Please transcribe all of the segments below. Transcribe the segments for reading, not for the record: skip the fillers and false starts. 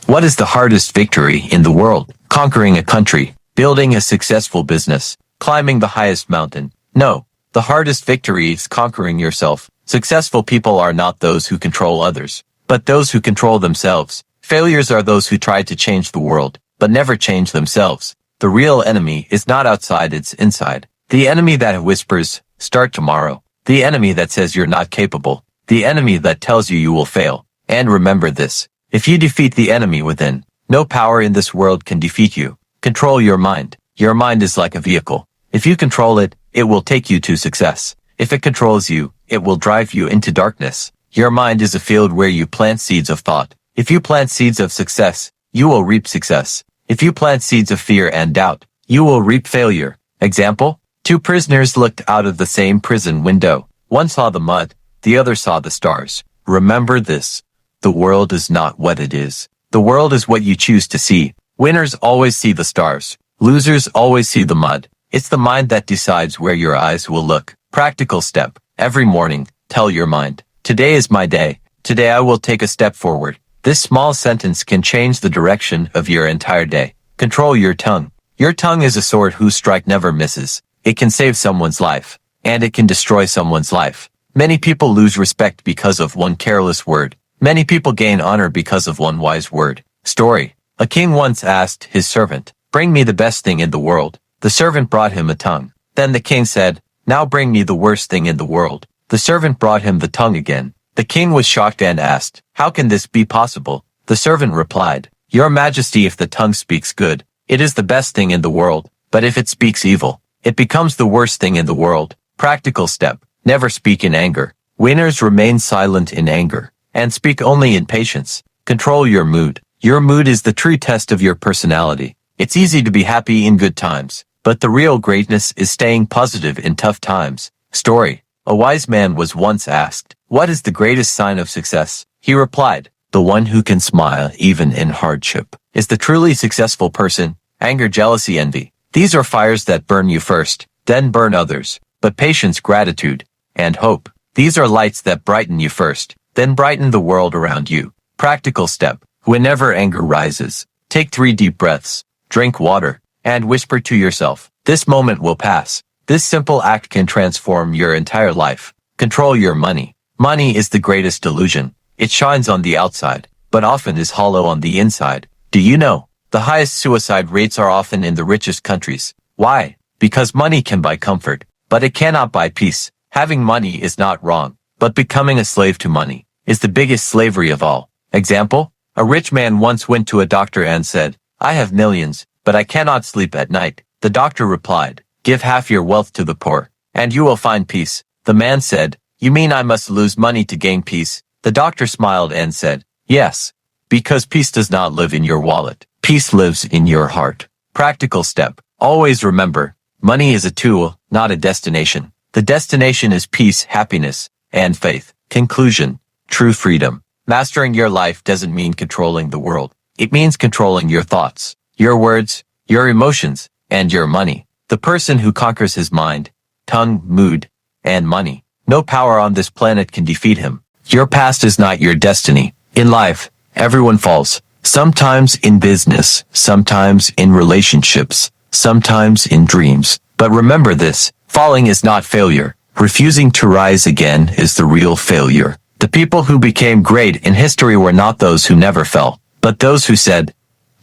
What is the hardest victory in the world? Conquering a country, building a successful business, climbing the highest mountain? No, the hardest victory is conquering yourself. Successful people are not those who control others, but those who control themselves. Failures are those who try to change the world, but never change themselves. The real enemy is not outside, it's inside. The enemy that whispers, start tomorrow. The enemy that says you're not capable. The enemy that tells you will fail. And remember this. If you defeat the enemy within, no power in this world can defeat you. Control your mind. Your mind is like a vehicle. If you control it, it will take you to success. If it controls you, it will drive you into darkness. Your mind is a field where you plant seeds of thought. If you plant seeds of success, you will reap success. If you plant seeds of fear and doubt, you will reap failure. Example, two prisoners looked out of the same prison window. One saw the mud, the other saw the stars. Remember this. The world is not what it is. The world is what you choose to see. Winners always see the stars. Losers always see the mud. It's the mind that decides where your eyes will look. Practical step. Every morning, tell your mind, today is my day. Today I will take a step forward. This small sentence can change the direction of your entire day. Control your tongue. Your tongue is a sword whose strike never misses. It can save someone's life, and it can destroy someone's life. Many people lose respect because of one careless word. Many people gain honor because of one wise word. Story. A king once asked his servant, bring me the best thing in the world. The servant brought him a tongue. Then the king said, now bring me the worst thing in the world. The servant brought him the tongue again. The king was shocked and asked, how can this be possible? The servant replied, Your Majesty, if the tongue speaks good, it is the best thing in the world, but if it speaks evil, it becomes the worst thing in the world. Practical step. Never speak in anger. Winners remain silent in anger, and speak only in patience. Control your mood. Your mood is the true test of your personality. It's easy to be happy in good times, but the real greatness is staying positive in tough times. Story. A wise man was once asked, what is the greatest sign of success? He replied, the one who can smile even in hardship is the truly successful person. Anger, jealousy, envy. These are fires that burn you first, then burn others. But patience, gratitude, and hope. These are lights that brighten you first, then brighten the world around you. Practical step. Whenever anger rises, take 3 deep breaths, drink water, and whisper to yourself, this moment will pass. This simple act can transform your entire life. Control your money. Money is the greatest illusion. It shines on the outside, but often is hollow on the inside. Do you know? The highest suicide rates are often in the richest countries. Why? Because money can buy comfort, but it cannot buy peace. Having money is not wrong, but becoming a slave to money is the biggest slavery of all. Example? A rich man once went to a doctor and said, I have millions, but I cannot sleep at night. The doctor replied, give half your wealth to the poor, and you will find peace. The man said, you mean I must lose money to gain peace? The doctor smiled and said, yes, because peace does not live in your wallet. Peace lives in your heart. Practical step. Always remember, money is a tool, not a destination. The destination is peace, happiness, and faith. Conclusion. True freedom. Mastering your life doesn't mean controlling the world. It means controlling your thoughts, your words, your emotions, and your money. The person who conquers his mind, tongue, mood, and money, no power on this planet can defeat him. Your past is not your destiny. In life, everyone falls. Sometimes in business, sometimes in relationships, sometimes in dreams. But remember this, falling is not failure. Refusing to rise again is the real failure. The people who became great in history were not those who never fell, but those who said,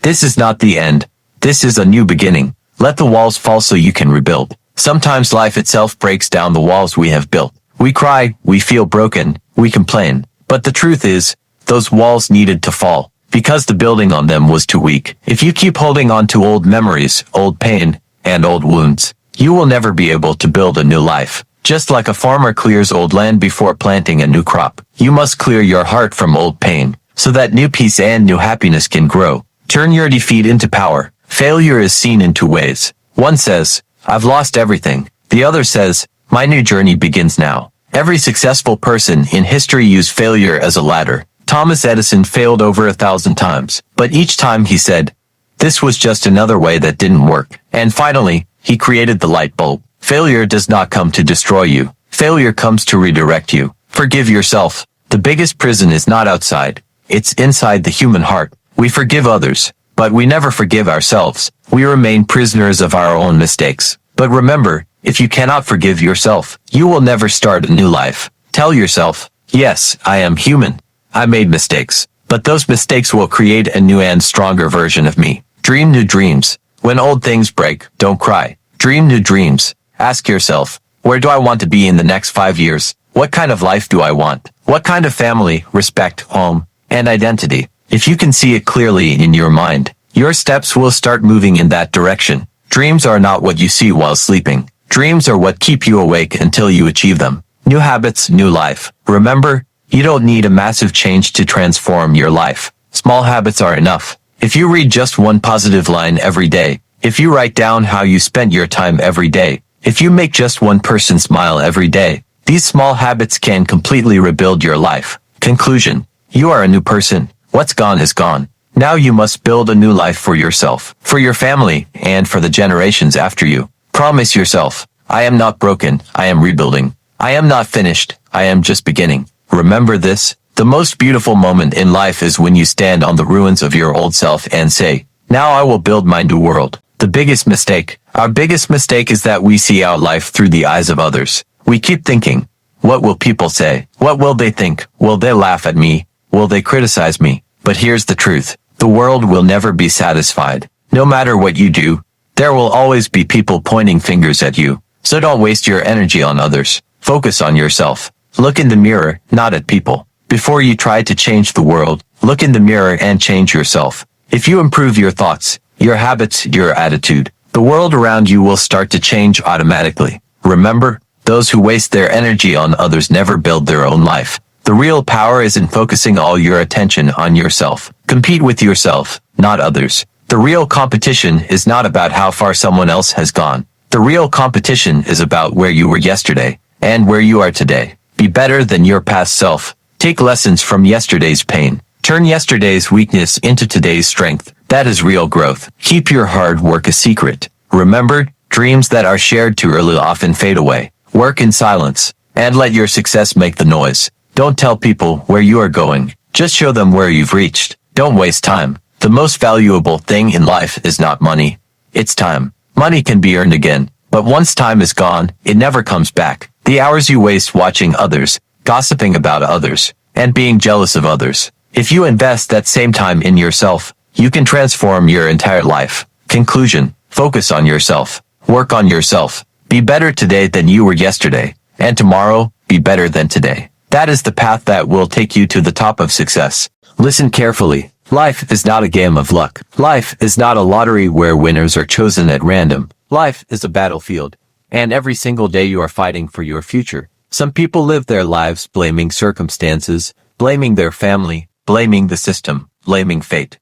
this is not the end. This is a new beginning. Let the walls fall so you can rebuild. Sometimes life itself breaks down the walls we have built. We cry, we feel broken, we complain. But the truth is, those walls needed to fall, because the building on them was too weak. If you keep holding on to old memories, old pain, and old wounds, you will never be able to build a new life. Just like a farmer clears old land before planting a new crop, you must clear your heart from old pain, so that new peace and new happiness can grow. Turn your defeat into power. Failure is seen in 2 ways. One says, I've lost everything. The other says, my new journey begins now. Every successful person in history used failure as a ladder. Thomas Edison failed over 1,000 times, but each time he said, this was just another way that didn't work. And finally, he created the light bulb. Failure does not come to destroy you. Failure comes to redirect you. Forgive yourself. The biggest prison is not outside. It's inside the human heart. We forgive others, but we never forgive ourselves. We remain prisoners of our own mistakes. But remember, if you cannot forgive yourself, you will never start a new life. Tell yourself, yes, I am human. I made mistakes, but those mistakes will create a new and stronger version of me. Dream new dreams. When old things break, don't cry. Dream new dreams. Ask yourself, where do I want to be in the next 5 years? What kind of life do I want? What kind of family, respect, home, and identity? If you can see it clearly in your mind, your steps will start moving in that direction. Dreams are not what you see while sleeping. Dreams are what keep you awake until you achieve them. New habits, new life. Remember, you don't need a massive change to transform your life. Small habits are enough. If you read just one positive line every day, if you write down how you spent your time every day, if you make just one person smile every day, these small habits can completely rebuild your life. Conclusion. You are a new person. What's gone is gone. Now you must build a new life for yourself, for your family, and for the generations after you. Promise yourself, I am not broken, I am rebuilding. I am not finished, I am just beginning. Remember this, the most beautiful moment in life is when you stand on the ruins of your old self and say, now I will build my new world. The biggest mistake, our biggest mistake is that we see our life through the eyes of others. We keep thinking, what will people say? What will they think? Will they laugh at me? Will they criticize me? But here's the truth. The world will never be satisfied. No matter what you do, there will always be people pointing fingers at you. So don't waste your energy on others. Focus on yourself. Look in the mirror, not at people. Before you try to change the world, look in the mirror and change yourself. If you improve your thoughts, your habits, your attitude, the world around you will start to change automatically. Remember, those who waste their energy on others never build their own life. The real power is in focusing all your attention on yourself. Compete with yourself, not others. The real competition is not about how far someone else has gone. The real competition is about where you were yesterday and where you are today. Be better than your past self. Take lessons from yesterday's pain. Turn yesterday's weakness into today's strength. That is real growth. Keep your hard work a secret. Remember, dreams that are shared too early often fade away. Work in silence, and let your success make the noise. Don't tell people where you are going. Just show them where you've reached. Don't waste time. The most valuable thing in life is not money. It's time. Money can be earned again, but once time is gone, it never comes back. The hours you waste watching others, gossiping about others, and being jealous of others. If you invest that same time in yourself, you can transform your entire life. Conclusion. Focus on yourself. Work on yourself. Be better today than you were yesterday, and tomorrow, be better than today. That is the path that will take you to the top of success. Listen carefully. Life is not a game of luck. Life is not a lottery where winners are chosen at random. Life is a battlefield, and every single day you are fighting for your future. Some people live their lives blaming circumstances, blaming their family, blaming the system, blaming fate.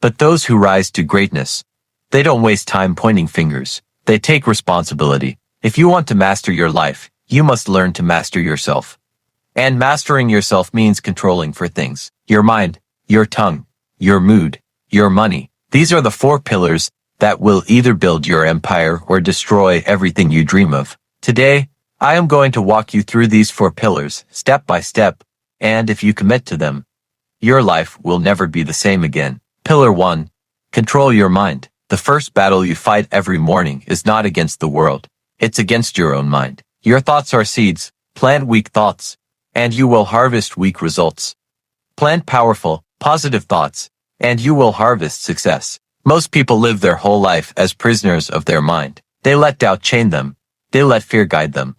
But those who rise to greatness, they don't waste time pointing fingers. They take responsibility. If you want to master your life, you must learn to master yourself. And mastering yourself means controlling for things. Your mind, your tongue, your mood, your money. These are the 4 pillars that will either build your empire or destroy everything you dream of. Today, I am going to walk you through these 4 pillars, step by step, and if you commit to them, your life will never be the same again. Pillar 1. Control your mind. The first battle you fight every morning is not against the world. It's against your own mind. Your thoughts are seeds. Plant weak thoughts, and you will harvest weak results. Plant powerful, positive thoughts, and you will harvest success. Most people live their whole life as prisoners of their mind. They let doubt chain them. They let fear guide them.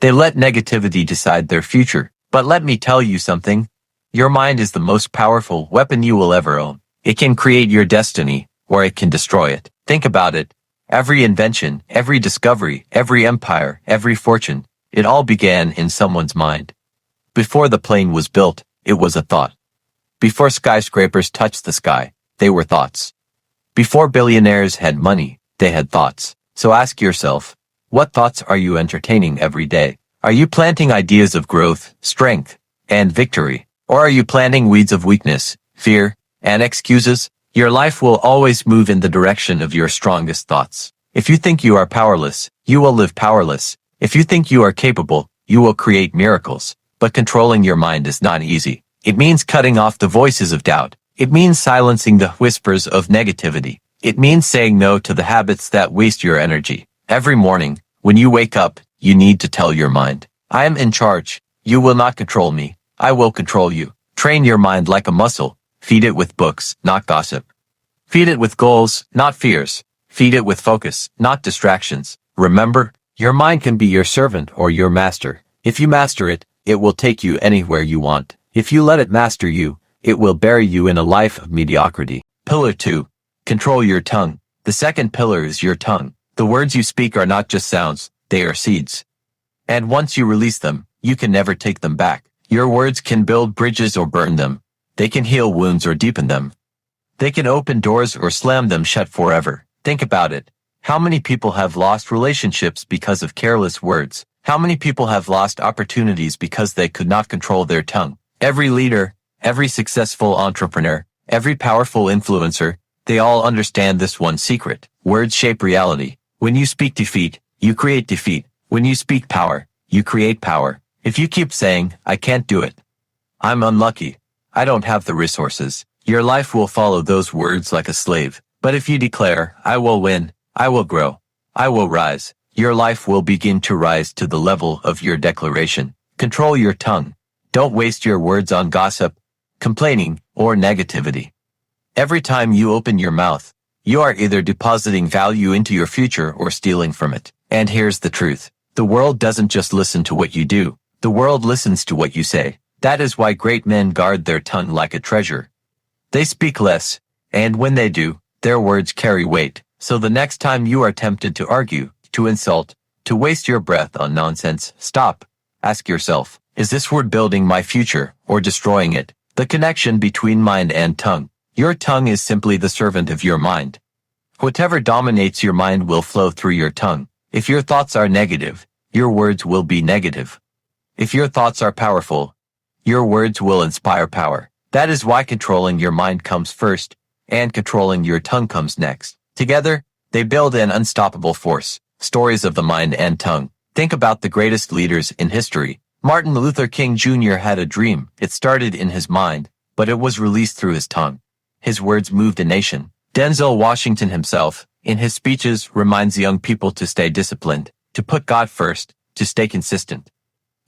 They let negativity decide their future. But let me tell you something. Your mind is the most powerful weapon you will ever own. It can create your destiny, or it can destroy it. Think about it. Every invention, every discovery, every empire, every fortune, it all began in someone's mind. Before the plane was built, it was a thought. Before skyscrapers touched the sky, they were thoughts. Before billionaires had money, they had thoughts. So ask yourself, what thoughts are you entertaining every day? Are you planting ideas of growth, strength, and victory? Or are you planting weeds of weakness, fear, and excuses? Your life will always move in the direction of your strongest thoughts. If you think you are powerless, you will live powerless. If you think you are capable, you will create miracles. But controlling your mind is not easy. It means cutting off the voices of doubt, It means silencing the whispers of negativity. It means saying no to the habits that waste your energy. Every morning, when you wake up, you need to tell your mind, I am in charge. You will not control me. I will control you. Train your mind like a muscle. Feed it with books, not gossip. Feed it with goals, not fears. Feed it with focus, not distractions. Remember, your mind can be your servant or your master. If you master it, it will take you anywhere you want. If you let it master you, it will bury you in a life of mediocrity. Pillar 2. Control your tongue. The second pillar is your tongue. The words you speak are not just sounds, they are seeds. And once you release them, you can never take them back. Your words can build bridges or burn them. They can heal wounds or deepen them. They can open doors or slam them shut forever. Think about it. How many people have lost relationships because of careless words? How many people have lost opportunities because they could not control their tongue? Every leader, every successful entrepreneur, every powerful influencer, they all understand this one secret. Words shape reality. When you speak defeat, you create defeat. When you speak power, you create power. If you keep saying, I can't do it, I'm unlucky, I don't have the resources, your life will follow those words like a slave. But if you declare, I will win, I will grow, I will rise, your life will begin to rise to the level of your declaration. Control your tongue. Don't waste your words on gossip, complaining, or negativity. Every time you open your mouth, you are either depositing value into your future or stealing from it. And here's the truth. The world doesn't just listen to what you do. The world listens to what you say. That is why great men guard their tongue like a treasure. They speak less, and when they do, their words carry weight. So the next time you are tempted to argue, to insult, to waste your breath on nonsense, stop. Ask yourself, is this word building my future or destroying it? The connection between mind and tongue. Your tongue is simply the servant of your mind. Whatever dominates your mind will flow through your tongue. If your thoughts are negative, your words will be negative. If your thoughts are powerful, your words will inspire power. That is why controlling your mind comes first, and controlling your tongue comes next. Together, they build an unstoppable force. Stories of the mind and tongue. Think about the greatest leaders in history. Martin Luther King Jr. had a dream. It started in his mind, but it was released through his tongue. His words moved a nation. Denzel Washington himself, in his speeches, reminds young people to stay disciplined, to put God first, to stay consistent.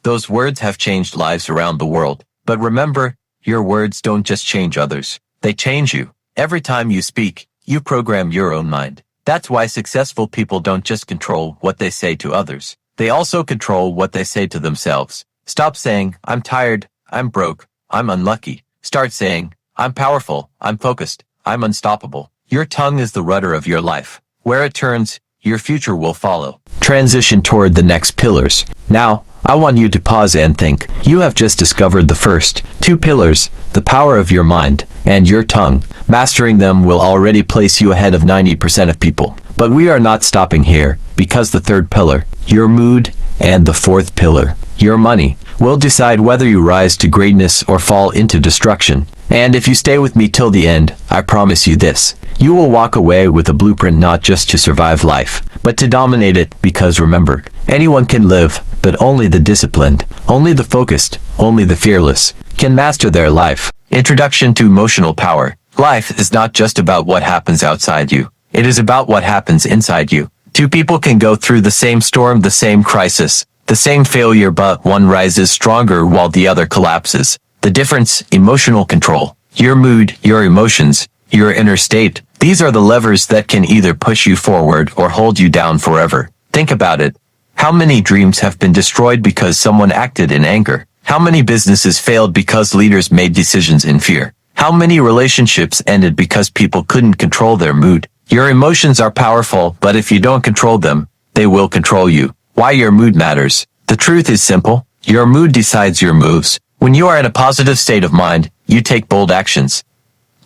Those words have changed lives around the world. But remember, your words don't just change others. They change you. Every time you speak, you program your own mind. That's why successful people don't just control what they say to others. They also control what they say to themselves. Stop saying, I'm tired, I'm broke, I'm unlucky. Start saying, I'm powerful, I'm focused, I'm unstoppable. Your tongue is the rudder of your life. Where it turns, your future will follow. Transition toward the next pillars. Now, I want you to pause and think. You have just discovered the first two pillars, the power of your mind and your tongue. Mastering them will already place you ahead of 90% of people. But we are not stopping here, because the third pillar, your mood, and the fourth pillar, your money, will decide whether you rise to greatness or fall into destruction. And if you stay with me till the end, I promise you this. You will walk away with a blueprint not just to survive life, but to dominate it, because remember, anyone can live, but only the disciplined, only the focused, only the fearless, can master their life. Introduction to emotional power. Life is not just about what happens outside you. It is about what happens inside you. Two people can go through the same storm, the same crisis, the same failure, but one rises stronger while the other collapses. The difference, emotional control. Your mood, your emotions, your inner state. These are the levers that can either push you forward or hold you down forever. Think about it. How many dreams have been destroyed because someone acted in anger? How many businesses failed because leaders made decisions in fear? How many relationships ended because people couldn't control their mood? Your emotions are powerful, but if you don't control them, they will control you. Why your mood matters. The truth is simple. Your mood decides your moves. When you are in a positive state of mind, you take bold actions.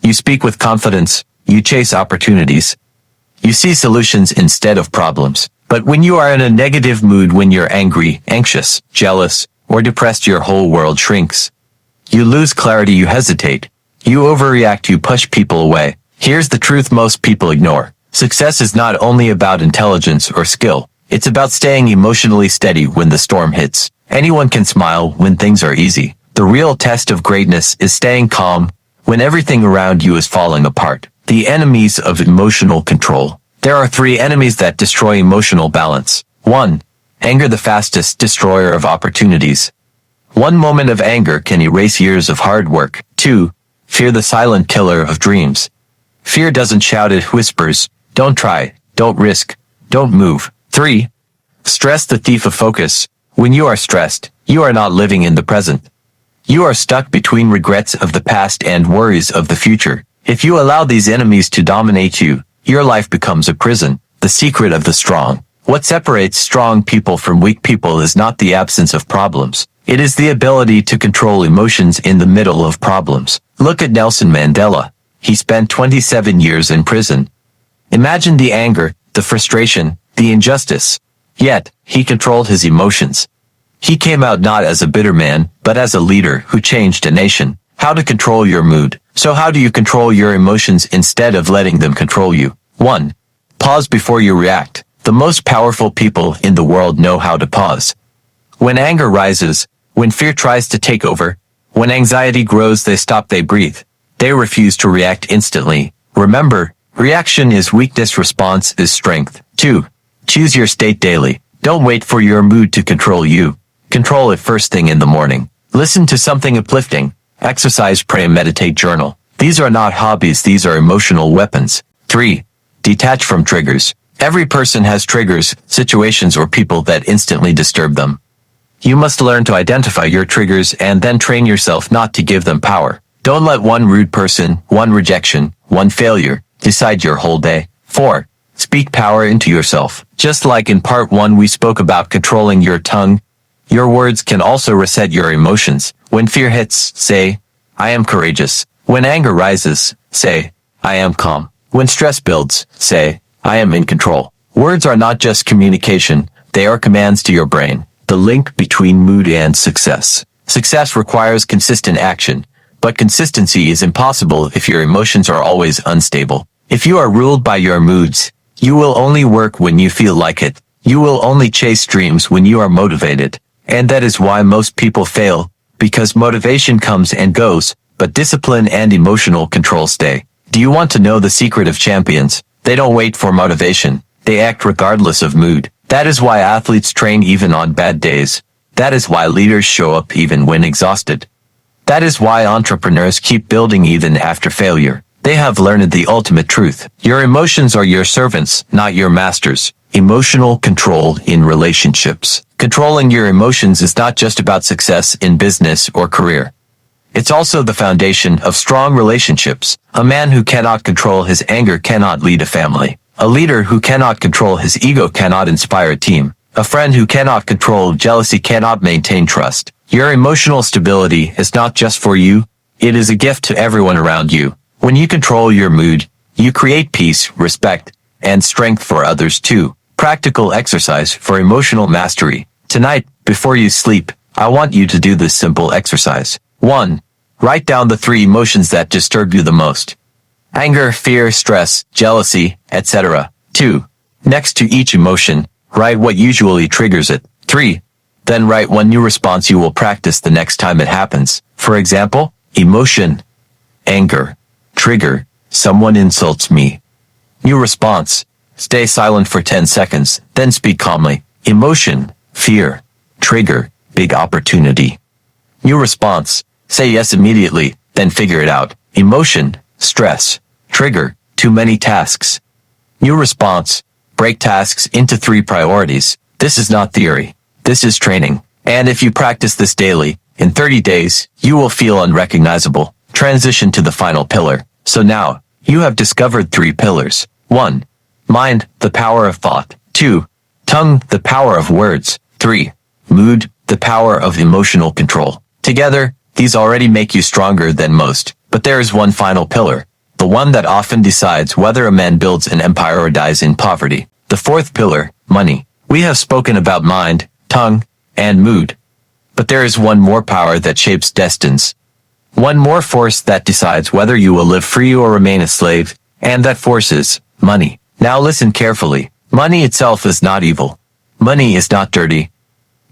You speak with confidence. You chase opportunities. You see solutions instead of problems. But when you are in a negative mood, when you're angry, anxious, jealous, or depressed, your whole world shrinks. You lose clarity, you hesitate. You overreact, you push people away. Here's the truth most people ignore. Success is not only about intelligence or skill. It's about staying emotionally steady when the storm hits. Anyone can smile when things are easy. The real test of greatness is staying calm when everything around you is falling apart. The enemies of emotional control. There are 3 enemies that destroy emotional balance. 1. Anger, the fastest destroyer of opportunities. One moment of anger can erase years of hard work. 2. Fear, the silent killer of dreams. Fear doesn't shout, it whispers. Don't try, don't risk, don't move. 3. Stress, the thief of focus. When you are stressed, you are not living in the present. You are stuck between regrets of the past and worries of the future. If you allow these enemies to dominate you, your life becomes a prison. The secret of the strong. What separates strong people from weak people is not the absence of problems. It is the ability to control emotions in the middle of problems. Look at Nelson Mandela. He spent 27 years in prison. Imagine the anger, the frustration, the injustice. Yet, he controlled his emotions. He came out not as a bitter man, but as a leader who changed a nation. How to control your mood. So how do you control your emotions instead of letting them control you? 1. Pause before you react. The most powerful people in the world know how to pause. When anger rises, when fear tries to take over, when anxiety grows, they stop, they breathe. They refuse to react instantly. Remember, reaction is weakness, response is strength. 2. Choose your state daily. Don't wait for your mood to control you. Control it first thing in the morning. Listen to something uplifting. Exercise, pray, meditate, journal. These are not hobbies, these are emotional weapons. 3. Detach from triggers. Every person has triggers, situations or people that instantly disturb them. You must learn to identify your triggers and then train yourself not to give them power. Don't let one rude person, one rejection, one failure decide your whole day. 4. Speak power into yourself. Just like in part 1 we spoke about controlling your tongue, your words can also reset your emotions. When fear hits, say, I am courageous. When anger rises, say, I am calm. When stress builds, say, I am in control. Words are not just communication, they are commands to your brain. The link between mood and success. Success requires consistent action, but consistency is impossible if your emotions are always unstable. If you are ruled by your moods, you will only work when you feel like it. You will only chase dreams when you are motivated. And that is why most people fail, because motivation comes and goes, but discipline and emotional control stay. Do you want to know the secret of champions? They don't wait for motivation. They act regardless of mood. That is why athletes train even on bad days. That is why leaders show up even when exhausted. That is why entrepreneurs keep building even after failure. They have learned the ultimate truth. Your emotions are your servants, not your masters. Emotional control in relationships. Controlling your emotions is not just about success in business or career. It's also the foundation of strong relationships. A man who cannot control his anger cannot lead a family. A leader who cannot control his ego cannot inspire a team. A friend who cannot control jealousy cannot maintain trust. Your emotional stability is not just for you, it is a gift to everyone around you. When you control your mood, you create peace, respect, and strength for others too. Practical exercise for emotional mastery. Tonight, before you sleep, I want you to do this simple exercise. 1. Write down the 3 emotions that disturb you the most. Anger, fear, stress, jealousy, etc. 2. Next to each emotion, write what usually triggers it. 3. Then write one new response you will practice the next time it happens. For example, emotion, anger, trigger, someone insults me. New response, stay silent for 10 seconds, then speak calmly. Emotion, fear, trigger, big opportunity. New response, say yes immediately, then figure it out. Emotion, stress, trigger, too many tasks. New response, break tasks into 3 priorities. This is not theory. This is training. And if you practice this daily, in 30 days, you will feel unrecognizable. Transition to the final pillar. So now, you have discovered 3 pillars. 1. Mind, the power of thought. 2. Tongue, the power of words. 3. Mood, the power of emotional control. Together, these already make you stronger than most. But there is one final pillar. The one that often decides whether a man builds an empire or dies in poverty. The 4th pillar, money. We have spoken about mind, tongue, and mood. But there is one more power that shapes destinies. One more force that decides whether you will live free or remain a slave, and that force is money. Now listen carefully. Money itself is not evil. Money is not dirty.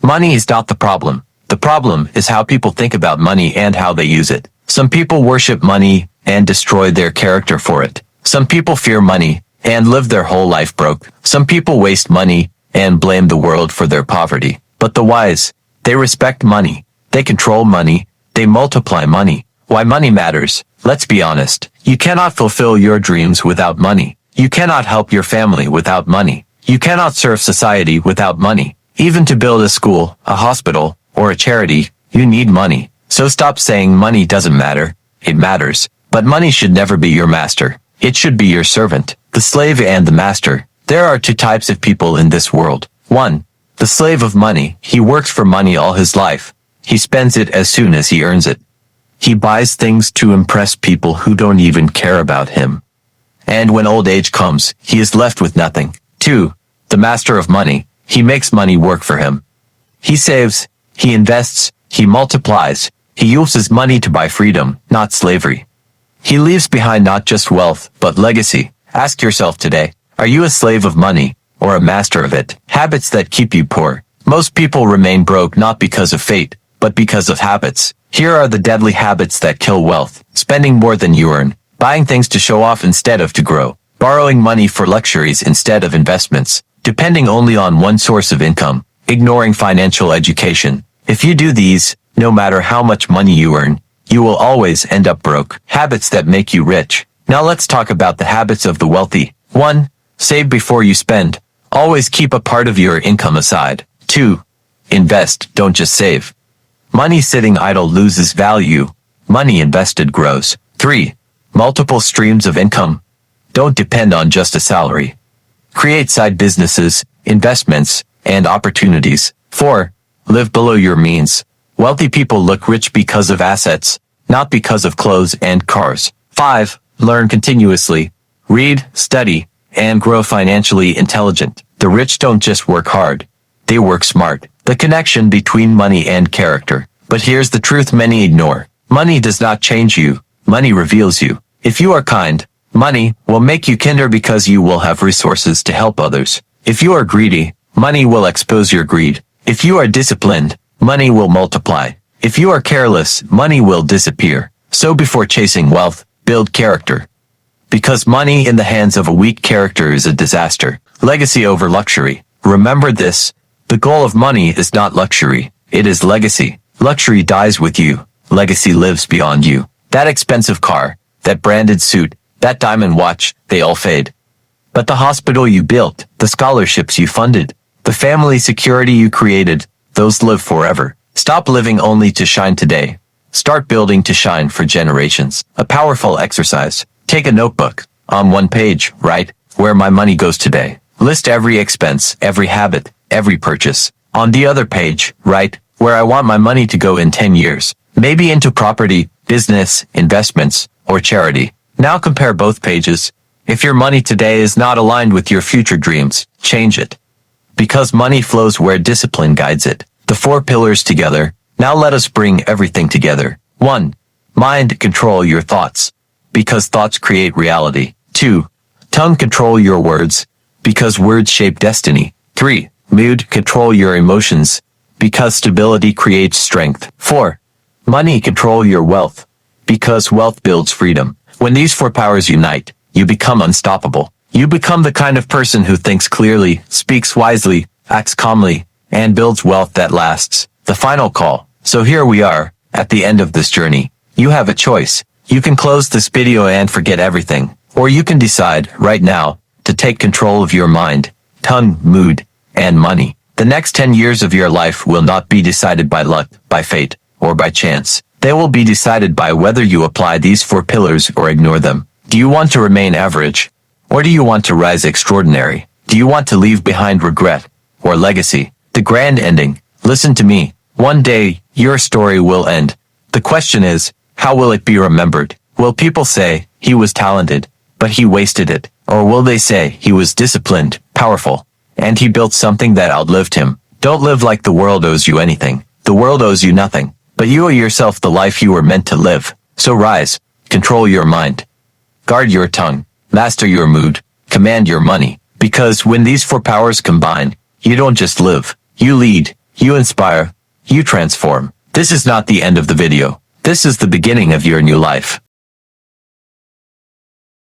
Money is not the problem. The problem is how people think about money and how they use it. Some people worship money and destroy their character for it. Some people fear money and live their whole life broke. Some people waste money and blame the world for their poverty. But the wise, they respect money. They control money. They multiply money. Why money matters? Let's be honest. You cannot fulfill your dreams without money. You cannot help your family without money. You cannot serve society without money. Even to build a school, a hospital, or a charity, you need money. So stop saying money doesn't matter. It matters. But money should never be your master. It should be your servant, the slave and the master. There are two types of people in this world. 1. The slave of money. He works for money all his life. He spends it as soon as he earns it. He buys things to impress people who don't even care about him. And when old age comes, he is left with nothing. 2. The master of money. He makes money work for him. He saves, he invests, he multiplies. He uses money to buy freedom, not slavery. He leaves behind not just wealth, but legacy. Ask yourself today, are you a slave of money, or a master of it? Habits that keep you poor. Most people remain broke not because of fate, but because of habits. Here are the deadly habits that kill wealth. Spending more than you earn. Buying things to show off instead of to grow. Borrowing money for luxuries instead of investments. Depending only on one source of income. Ignoring financial education. If you do these, no matter how much money you earn, you will always end up broke. Habits that make you rich. Now let's talk about the habits of the wealthy. 1. Save before you spend. Always keep a part of your income aside. 2. Invest, don't just save. Money sitting idle loses value. Money invested grows. 3. Multiple streams of income. Don't depend on just a salary. Create side businesses, investments, and opportunities. 4. Live below your means. Wealthy people look rich because of assets, not because of clothes and cars. 5. Learn continuously. Read, study, and grow financially intelligent. The rich don't just work hard. They work smart. The connection between money and character. But here's the truth many ignore. Money does not change you. Money reveals you. If you are kind, money will make you kinder because you will have resources to help others. If you are greedy, money will expose your greed. If you are disciplined, money will multiply. If you are careless, money will disappear. So before chasing wealth, build character. Because money in the hands of a weak character is a disaster. Legacy over luxury. Remember this. The goal of money is not luxury. It is legacy. Luxury dies with you. Legacy lives beyond you. That expensive car, that branded suit, that diamond watch, they all fade. But the hospital you built, the scholarships you funded, the family security you created, those live forever. Stop living only to shine today. Start building to shine for generations. A powerful exercise. Take a notebook. On one page, write, where my money goes today. List every expense, every habit, every purchase. On the other page, write, where I want my money to go in 10 years. Maybe into property, business, investments, or charity. Now compare both pages. If your money today is not aligned with your future dreams, change it. Because money flows where discipline guides it. The 4 pillars together. Now let us bring everything together. 1. Mind, control your thoughts. Because thoughts create reality. 2. Tongue, control your words. Because words shape destiny. 3. Mood, control your emotions. Because stability creates strength. 4. Money, control your wealth. Because wealth builds freedom. When these 4 powers unite, you become unstoppable. You become the kind of person who thinks clearly, speaks wisely, acts calmly, and builds wealth that lasts. The final call. So here we are, at the end of this journey. You have a choice. You can close this video and forget everything. Or you can decide, right now, to take control of your mind, tongue, mood, and money. The next 10 years of your life will not be decided by luck, by fate, or by chance. They will be decided by whether you apply these 4 pillars or ignore them. Do you want to remain average? Or do you want to rise extraordinary? Do you want to leave behind regret or legacy? The grand ending. Listen to me. One day, your story will end. The question is, how will it be remembered? Will people say, he was talented, but he wasted it? Or will they say, he was disciplined, powerful, and he built something that outlived him? Don't live like the world owes you anything. The world owes you nothing. But you owe yourself the life you were meant to live. So rise. Control your mind. Guard your tongue. Master your mood. Command your money. Because when these 4 powers combine, you don't just live. You lead. You inspire. You transform. This is not the end of the video. This is the beginning of your new life.